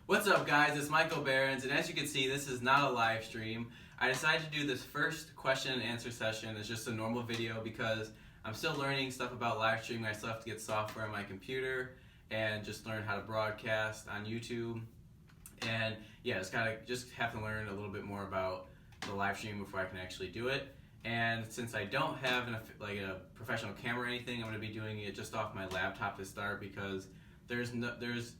What's up, guys? It's LikeMikeBarrins, and as you can see, this is not a live stream. I decided to do this first question and answer session as just a normal video because I'm still learning stuff about live streaming. I still have to get software on my computer and just learn how to broadcast on YouTube. And yeah, just have to learn a little bit more about the live stream before I can actually do it. And since I don't have a professional camera or anything, I'm going to be doing it just off my laptop to start because there's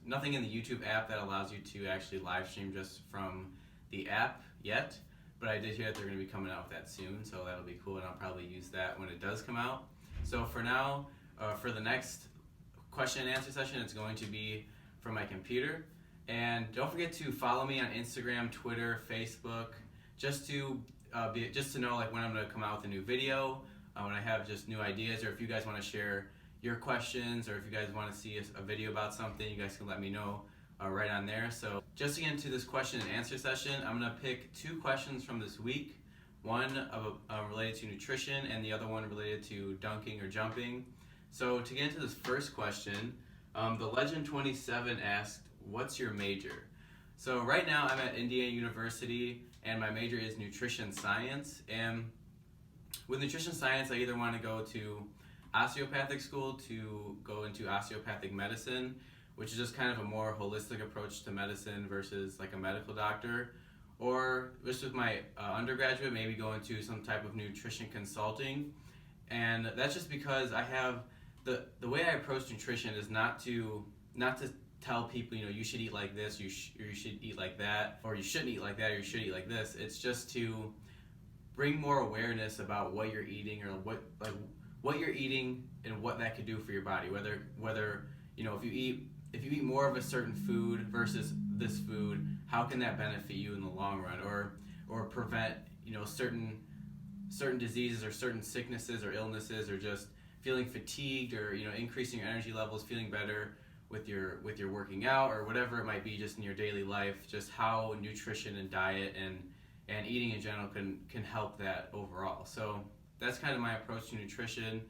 nothing in the YouTube app that allows you to actually live stream just from the app yet. But I did hear that they're going to be coming out with that soon, so that'll be cool, and I'll probably use that when it does come out. So for now, for the next question and answer session, it's going to be from my computer. And don't forget to follow me on Instagram, Twitter, Facebook, just to know like when I'm going to come out with a new video, when I have just new ideas, or if you guys want to share your questions, or if you guys want to see a video about something, you guys can let me know right on there. So just to get into this question and answer session, I'm going to pick two questions from this week, one related to nutrition and the other one related to dunking or jumping. So to get into this first question, the Legend 27 asked, what's your major? So right now I'm at Indiana University and my major is nutrition science, and with nutrition science I either want to go to osteopathic school to go into osteopathic medicine, which is just kind of a more holistic approach to medicine versus like a medical doctor, or just with my undergraduate maybe go into some type of nutrition consulting. And that's just because I have the way I approach nutrition is not to tell people, you should eat like this, you should eat like that, or you shouldn't eat like that, or you should eat like this. It's just to bring more awareness about what you're eating, or what you're eating and what that could do for your body. Whether if you eat more of a certain food versus this food, how can that benefit you in the long run, or prevent certain diseases or certain sicknesses or illnesses, or just feeling fatigued, or increasing your energy levels, feeling better with your working out, or whatever it might be just in your daily life. Just how nutrition and diet and eating in general can help that overall. So that's kind of my approach to nutrition,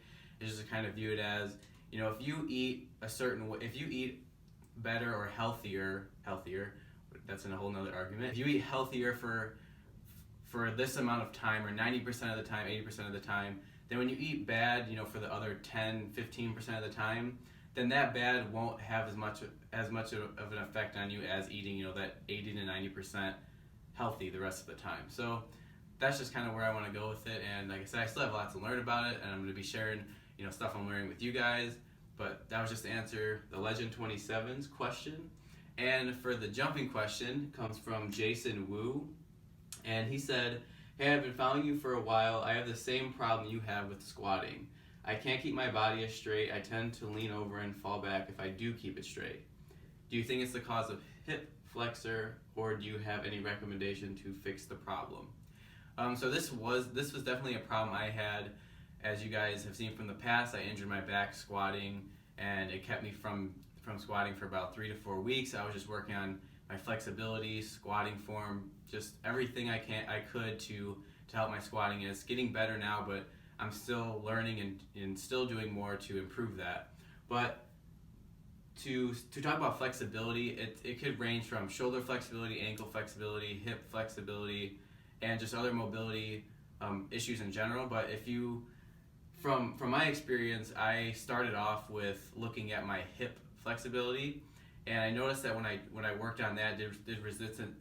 is just to kind of view it as, if you eat if you eat better or healthier, that's in a whole nother argument. If you eat healthier for this amount of time, or 90% of the time, 80% of the time, then when you eat bad, for the other 10, 15% of the time, then that bad won't have as much of an effect on you as eating, that 80 to 90% healthy the rest of the time. So that's just kind of where I want to go with it. And like I said, I still have a lot to learn about it, and I'm going to be sharing stuff I'm learning with you guys. But that was just to answer the Legend 27's question. And for the jumping question, comes from Jason Wu, and he said, hey, I've been following you for a while. I have the same problem you have with squatting. I can't keep my body as straight. I tend to lean over and fall back if I do keep it straight. Do you think it's the cause of hip flexor, or do you have any recommendation to fix the problem? So this was definitely a problem I had. As you guys have seen from the past, I injured my back squatting, and it kept me from squatting for about 3 to 4 weeks. I was just working on my flexibility, squatting form, just everything I could to help my squatting. And it's getting better now, but I'm still learning and still doing more to improve that. But to talk about flexibility, it could range from shoulder flexibility, ankle flexibility, hip flexibility, and just other mobility issues in general. But from my experience, I started off with looking at my hip flexibility, and I noticed that when I worked on that, did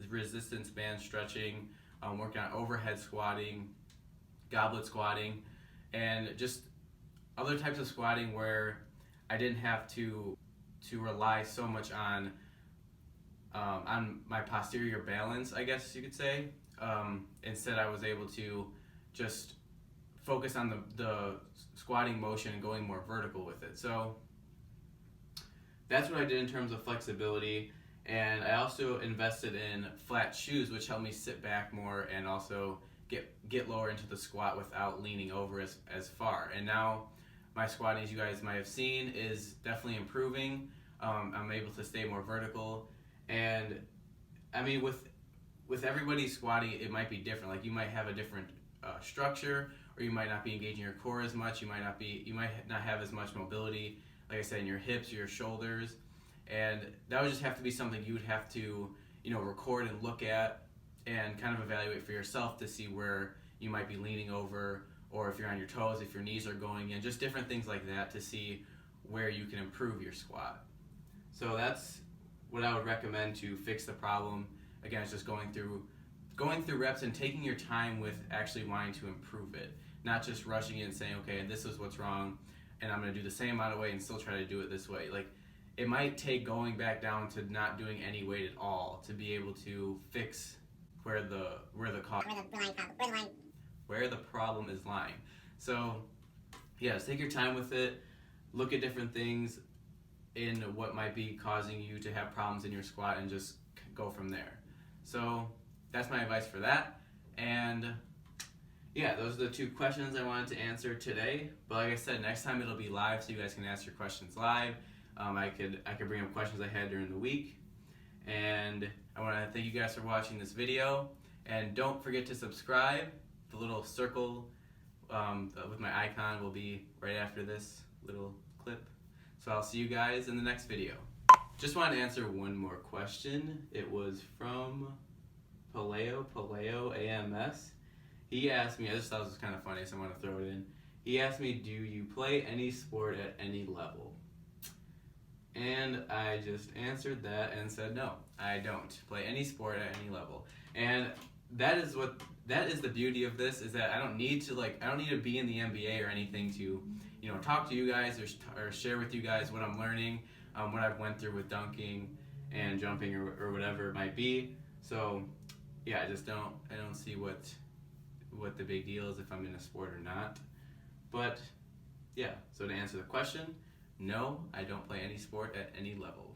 resistance band stretching, worked on overhead squatting, goblet squatting, and just other types of squatting where I didn't have to rely so much on my posterior balance, I guess you could say. Instead, I was able to just focus on the squatting motion and going more vertical with it. So that's what I did in terms of flexibility. And I also invested in flat shoes, which helped me sit back more and also get lower into the squat without leaning over as far. And now my squatting, as you guys might have seen, is definitely improving. I'm able to stay more vertical. And I mean, with everybody squatting, it might be different. Like you might have a different structure, or you might not be engaging your core as much. You might not have as much mobility, like I said, in your hips or your shoulders. And that would just have to be something you would have to, record and look at and kind of evaluate for yourself to see where you might be leaning over, or if you're on your toes, if your knees are going in, just different things like that to see where you can improve your squat. So that's what I would recommend to fix the problem. Again, it's just going through reps and taking your time with actually wanting to improve it, not just rushing in and saying, okay, this is what's wrong, and I'm going to do the same amount of weight and still try to do it this way. Like, it might take going back down to not doing any weight at all to be able to fix where the problem is lying. So, yeah, take your time with it. Look at different things in what might be causing you to have problems in your squat and just go from there. So that's my advice for that. And yeah, those are the 2 questions I wanted to answer today. But like I said, next time it'll be live, so you guys can ask your questions live. I could bring up questions I had during the week. And I want to thank you guys for watching this video. And don't forget to subscribe. The little circle with my icon will be right after this little clip. So I'll see you guys in the next video. Just wanted to answer one more question. It was from Paleo AMS. He asked me, I just thought this was kind of funny, so I want to throw it in. He asked me, do you play any sport at any level? And I just answered that and said, no, I don't play any sport at any level. And that is the beauty of this, is that I don't need to be in the NBA or anything to, talk to you guys or share with you guys what I'm learning, what I've went through with dunking and jumping or whatever it might be. So yeah, I don't see what the big deal is if I'm in a sport or not. But yeah, so to answer the question, no, I don't play any sport at any level.